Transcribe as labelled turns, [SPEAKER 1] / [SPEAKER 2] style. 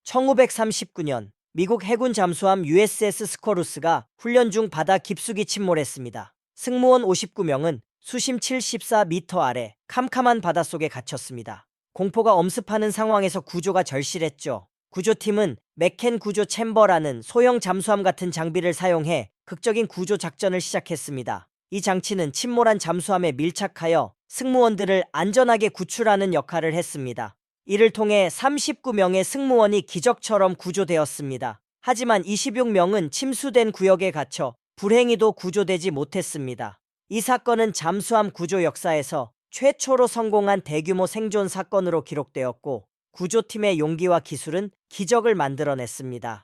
[SPEAKER 1] 1939년 미국 해군 잠수함 USS 스코루스가 훈련 중 바다 깊숙이 침몰했습니다. 승무원 59명은 수심 74m 아래 캄캄한 바닷속에 갇혔습니다. 공포가 엄습하는 상황에서 구조가 절실했죠. 구조팀은 맥켄 구조 챔버라는 소형 잠수함 같은 장비를 사용해 극적인 구조 작전을 시작했습니다. 이 장치는 침몰한 잠수함에 밀착하여 승무원들을 안전하게 구출하는 역할을 했습니다. 이를 통해 39명의 승무원이 기적처럼 구조되었습니다. 하지만 26명은 침수된 구역에 갇혀 불행히도 구조되지 못했습니다. 이 사건은 잠수함 구조 역사에서 최초로 성공한 대규모 생존 사건으로 기록되었고, 구조팀의 용기와 기술은 기적을 만들어냈습니다.